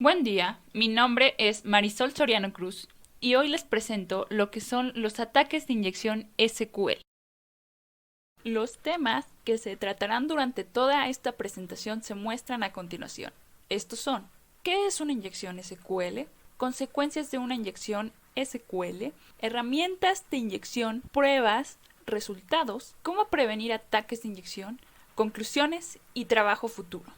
Buen día, mi nombre es Marisol Soriano Cruz y hoy les presento lo que son los ataques de inyección SQL. Los temas que se tratarán durante toda esta presentación se muestran a continuación. Estos son: ¿qué es una inyección SQL? Consecuencias de una inyección SQL, herramientas de inyección, pruebas, resultados, cómo prevenir ataques de inyección, conclusiones y trabajo futuro.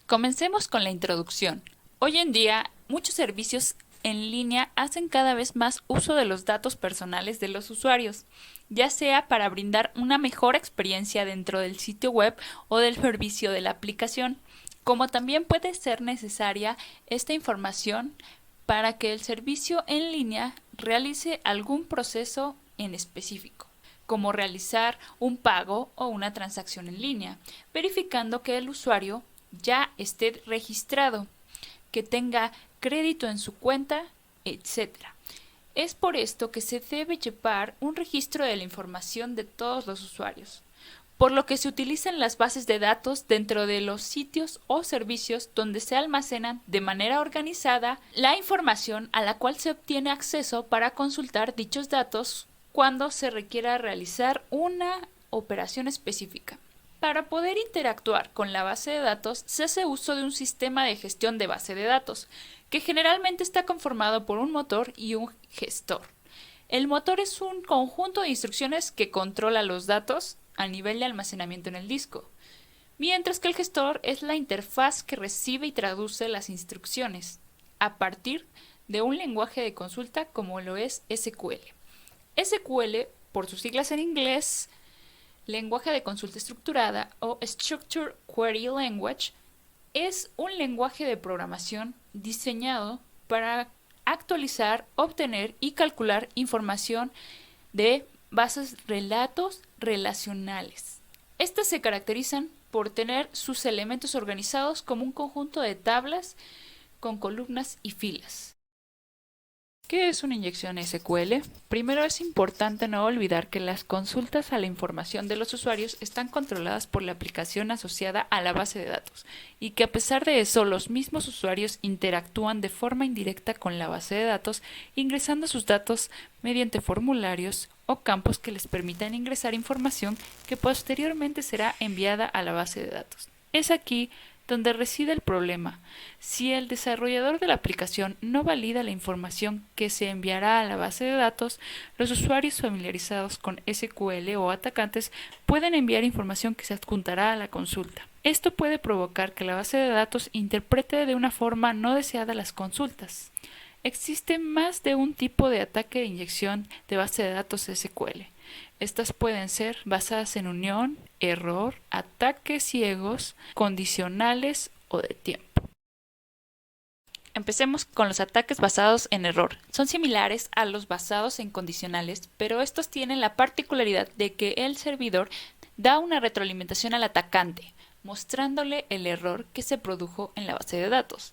Comencemos con la introducción. Hoy en día, muchos servicios en línea hacen cada vez más uso de los datos personales de los usuarios, ya sea para brindar una mejor experiencia dentro del sitio web o del servicio de la aplicación, como también puede ser necesaria esta información para que el servicio en línea realice algún proceso en específico, como realizar un pago o una transacción en línea, verificando que el usuario ya esté registrado, que tenga crédito en su cuenta, etc. Es por esto que se debe llevar un registro de la información de todos los usuarios, por lo que se utilizan las bases de datos dentro de los sitios o servicios donde se almacenan de manera organizada la información a la cual se obtiene acceso para consultar dichos datos cuando se requiera realizar una operación específica. Para poder interactuar con la base de datos se hace uso de un sistema de gestión de base de datos, que generalmente está conformado por un motor y un gestor. El motor es un conjunto de instrucciones que controla los datos a nivel de almacenamiento en el disco, mientras que el gestor es la interfaz que recibe y traduce las instrucciones a partir de un lenguaje de consulta como lo es SQL. SQL, por sus siglas en inglés, lenguaje de consulta estructurada o Structured Query Language, es un lenguaje de programación diseñado para actualizar, obtener y calcular información de bases de datos relacionales. Estas se caracterizan por tener sus elementos organizados como un conjunto de tablas con columnas y filas. ¿Qué es una inyección SQL? Primero, es importante no olvidar que las consultas a la información de los usuarios están controladas por la aplicación asociada a la base de datos, y que a pesar de eso los mismos usuarios interactúan de forma indirecta con la base de datos, ingresando sus datos mediante formularios o campos que les permitan ingresar información que posteriormente será enviada a la base de datos. Es aquí donde reside el problema. Si el desarrollador de la aplicación no valida la información que se enviará a la base de datos, los usuarios familiarizados con SQL o atacantes pueden enviar información que se adjuntará a la consulta. Esto puede provocar que la base de datos interprete de una forma no deseada las consultas. Existe más de un tipo de ataque de inyección de base de datos SQL. Estas pueden ser basadas en unión, error, ataques ciegos, condicionales o de tiempo. Empecemos con los ataques basados en error. Son similares a los basados en condicionales, pero estos tienen la particularidad de que el servidor da una retroalimentación al atacante, mostrándole el error que se produjo en la base de datos.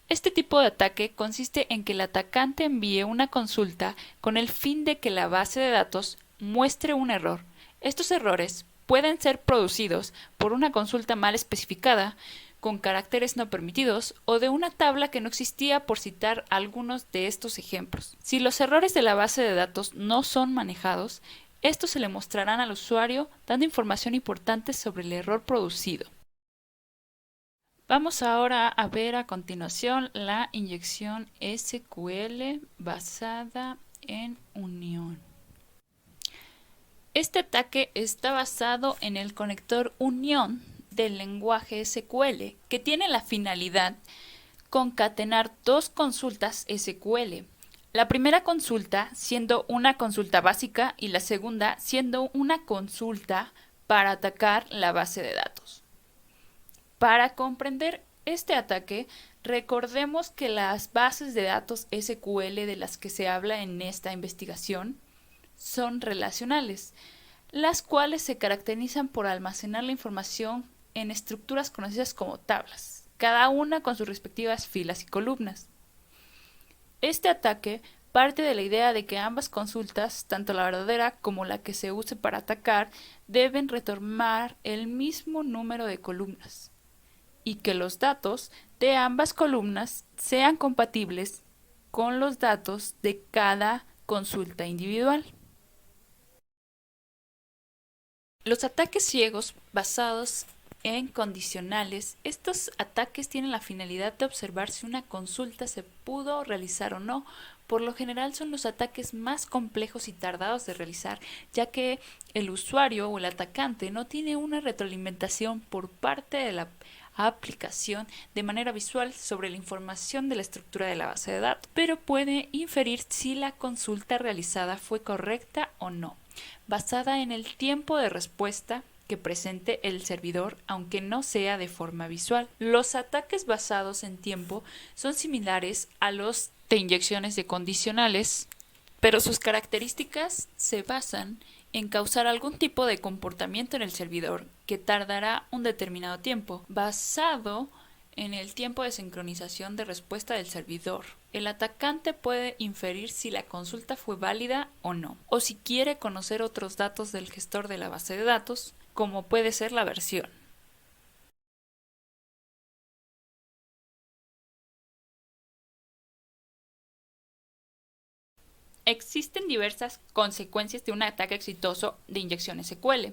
Este tipo de ataque consiste en que el atacante envíe una consulta con el fin de que la base de datos muestre un error. Estos errores pueden ser producidos por una consulta mal especificada, con caracteres no permitidos, o de una tabla que no existía, por citar algunos de estos ejemplos. Si los errores de la base de datos no son manejados, estos se le mostrarán al usuario dando información importante sobre el error producido. Vamos ahora a ver a continuación la inyección SQL basada en unión. Este ataque está basado en el conector unión del lenguaje SQL, que tiene la finalidad concatenar dos consultas SQL. La primera consulta siendo una consulta básica y la segunda siendo una consulta para atacar la base de datos. Para comprender este ataque, recordemos que las bases de datos SQL de las que se habla en esta investigación son relacionales, las cuales se caracterizan por almacenar la información en estructuras conocidas como tablas, cada una con sus respectivas filas y columnas. Este ataque parte de la idea de que ambas consultas, tanto la verdadera como la que se use para atacar, deben retomar el mismo número de columnas, y que los datos de ambas columnas sean compatibles con los datos de cada consulta individual. Los ataques ciegos basados en condicionales, estos ataques tienen la finalidad de observar si una consulta se pudo realizar o no. Por lo general son los ataques más complejos y tardados de realizar, ya que el usuario o el atacante no tiene una retroalimentación por parte de la aplicación de manera visual sobre la información de la estructura de la base de datos, pero puede inferir si la consulta realizada fue correcta o no, basada en el tiempo de respuesta que presente el servidor, aunque no sea de forma visual. Los ataques basados en tiempo son similares a los de inyecciones de condicionales, pero sus características se basan en causar algún tipo de comportamiento en el servidor que tardará un determinado tiempo, basado en el tiempo de sincronización de respuesta del servidor. El atacante puede inferir si la consulta fue válida o no, o si quiere conocer otros datos del gestor de la base de datos, como puede ser la versión. Existen diversas consecuencias de un ataque exitoso de inyección SQL.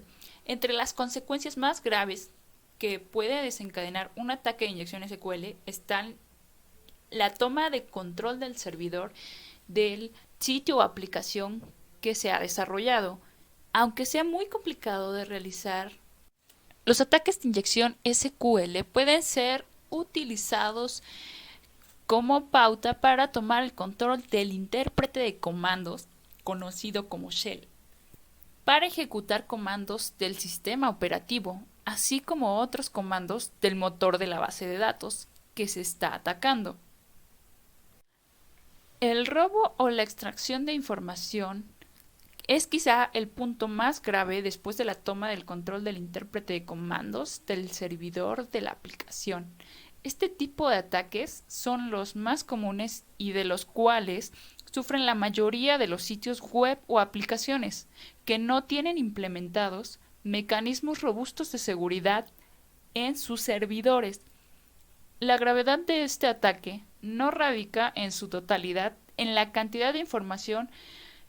Entre las consecuencias más graves que puede desencadenar un ataque de inyección SQL están la toma de control del servidor del sitio o aplicación que se ha desarrollado. Aunque sea muy complicado de realizar, los ataques de inyección SQL pueden ser utilizados como pauta para tomar el control del intérprete de comandos, conocido como shell, para ejecutar comandos del sistema operativo, así como otros comandos del motor de la base de datos que se está atacando. El robo o la extracción de información es quizá el punto más grave después de la toma del control del intérprete de comandos del servidor de la aplicación. Este tipo de ataques son los más comunes y de los cuales sufren la mayoría de los sitios web o aplicaciones que no tienen implementados mecanismos robustos de seguridad en sus servidores. La gravedad de este ataque no radica en su totalidad en la cantidad de información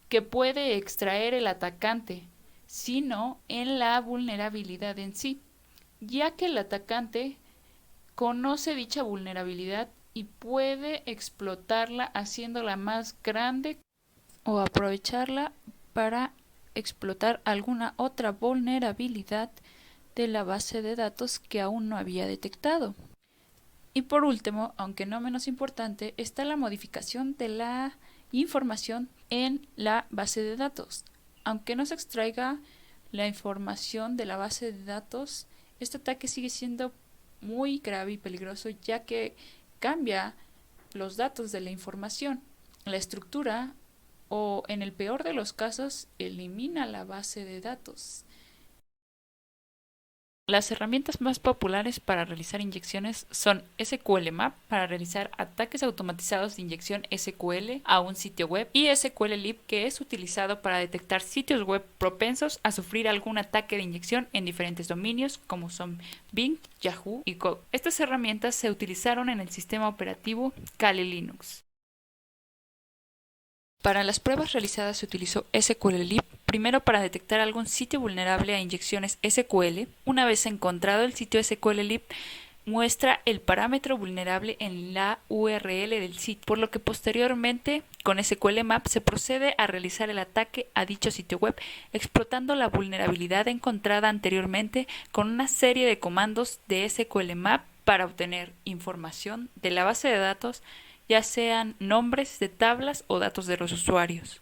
que puede extraer el atacante, sino en la vulnerabilidad en sí, ya que el atacante conoce dicha vulnerabilidad y puede explotarla haciéndola más grande o aprovecharla para explotar alguna otra vulnerabilidad de la base de datos que aún no había detectado. Y por último, aunque no menos importante, está la modificación de la información en la base de datos. Aunque no se extraiga la información de la base de datos, este ataque sigue siendo muy grave y peligroso, ya que cambia los datos de la información, la estructura o, en el peor de los casos, elimina la base de datos. Las herramientas más populares para realizar inyecciones son SQLMap para realizar ataques automatizados de inyección SQL a un sitio web y SQLlib, que es utilizado para detectar sitios web propensos a sufrir algún ataque de inyección en diferentes dominios como son Bing, Yahoo y Google. Estas herramientas se utilizaron en el sistema operativo Kali Linux. Para las pruebas realizadas se utilizó SQLlib, primero para detectar algún sitio vulnerable a inyecciones SQL. Una vez encontrado el sitio SQLlib, muestra el parámetro vulnerable en la URL del sitio, por lo que posteriormente con SQLMap se procede a realizar el ataque a dicho sitio web, explotando la vulnerabilidad encontrada anteriormente con una serie de comandos de SQLMap para obtener información de la base de datos, ya sean nombres de tablas o datos de los usuarios.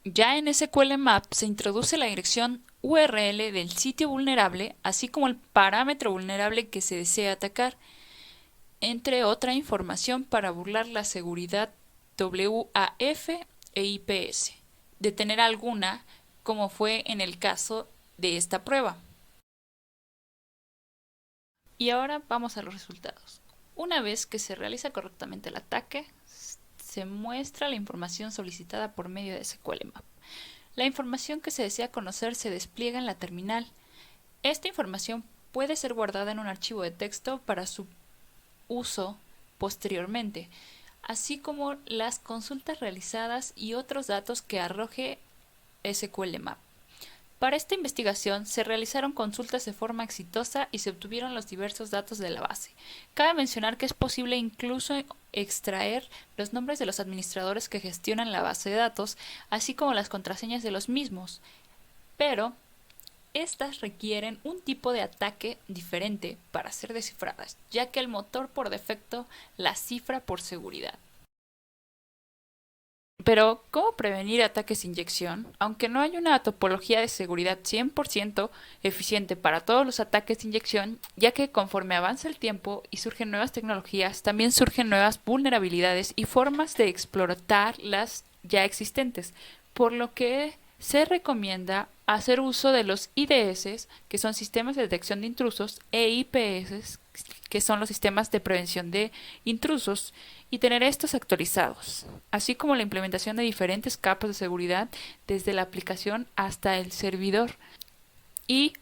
Ya en SQLMap se introduce la dirección URL del sitio vulnerable, así como el parámetro vulnerable que se desea atacar, entre otra información para burlar la seguridad WAF e IPS, de tener alguna, como fue en el caso de esta prueba. Y ahora vamos a los resultados. Una vez que se realiza correctamente el ataque, se muestra la información solicitada por medio de SQLMap. La información que se desea conocer se despliega en la terminal. Esta información puede ser guardada en un archivo de texto para su uso posteriormente, así como las consultas realizadas y otros datos que arroje SQL Map. Para esta investigación se realizaron consultas de forma exitosa y se obtuvieron los diversos datos de la base. Cabe mencionar que es posible incluso extraer los nombres de los administradores que gestionan la base de datos, así como las contraseñas de los mismos, pero estas requieren un tipo de ataque diferente para ser descifradas, ya que el motor por defecto las cifra por seguridad. Pero, ¿cómo prevenir ataques de inyección? Aunque no hay una topología de seguridad 100% eficiente para todos los ataques de inyección, ya que conforme avanza el tiempo y surgen nuevas tecnologías, también surgen nuevas vulnerabilidades y formas de explotar las ya existentes, por lo que se recomienda hacer uso de los IDS, que son sistemas de detección de intrusos, e IPS, que son los sistemas de prevención de intrusos, y tener estos actualizados, así como la implementación de diferentes capas de seguridad desde la aplicación hasta el servidor. Y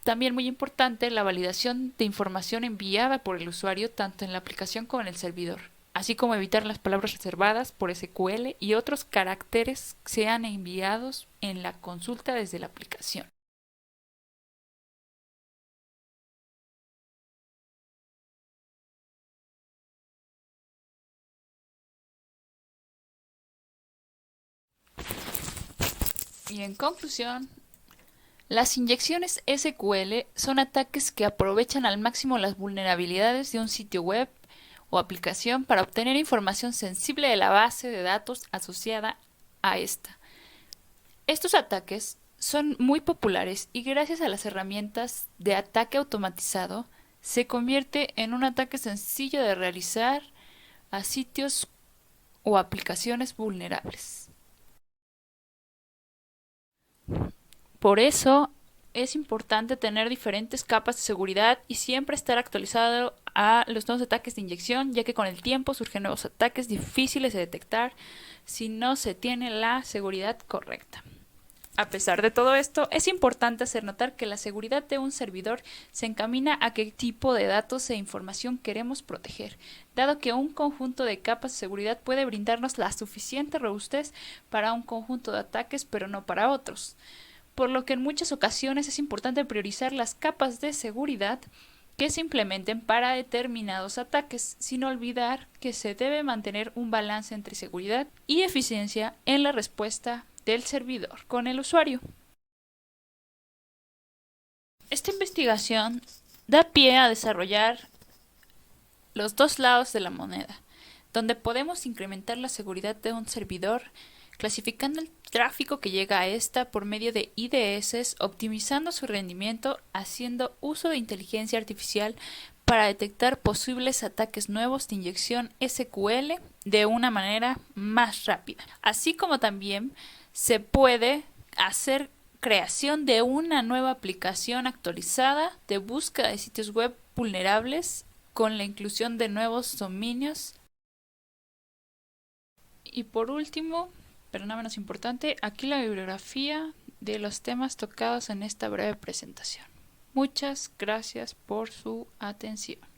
también muy importante, la validación de información enviada por el usuario tanto en la aplicación como en el servidor, así como evitar las palabras reservadas por SQL y otros caracteres que sean enviados en la consulta desde la aplicación. Y en conclusión, las inyecciones SQL son ataques que aprovechan al máximo las vulnerabilidades de un sitio web o aplicación para obtener información sensible de la base de datos asociada a esta. Estos ataques son muy populares y gracias a las herramientas de ataque automatizado se convierte en un ataque sencillo de realizar a sitios o aplicaciones vulnerables. Por eso es importante tener diferentes capas de seguridad y siempre estar actualizado a los nuevos ataques de inyección, ya que con el tiempo surgen nuevos ataques difíciles de detectar si no se tiene la seguridad correcta. A pesar de todo esto, es importante hacer notar que la seguridad de un servidor se encamina a qué tipo de datos e información queremos proteger, dado que un conjunto de capas de seguridad puede brindarnos la suficiente robustez para un conjunto de ataques, pero no para otros. Por lo que en muchas ocasiones es importante priorizar las capas de seguridad que se implementen para determinados ataques, sin olvidar que se debe mantener un balance entre seguridad y eficiencia en la respuesta del servidor con el usuario. Esta investigación da pie a desarrollar los dos lados de la moneda, donde podemos incrementar la seguridad de un servidor clasificando el tráfico que llega a esta por medio de IDS, optimizando su rendimiento, haciendo uso de inteligencia artificial para detectar posibles ataques nuevos de inyección SQL de una manera más rápida. Así como también se puede hacer creación de una nueva aplicación actualizada de búsqueda de sitios web vulnerables con la inclusión de nuevos dominios. Y por último, pero no menos importante, aquí la bibliografía de los temas tocados en esta breve presentación. Muchas gracias por su atención.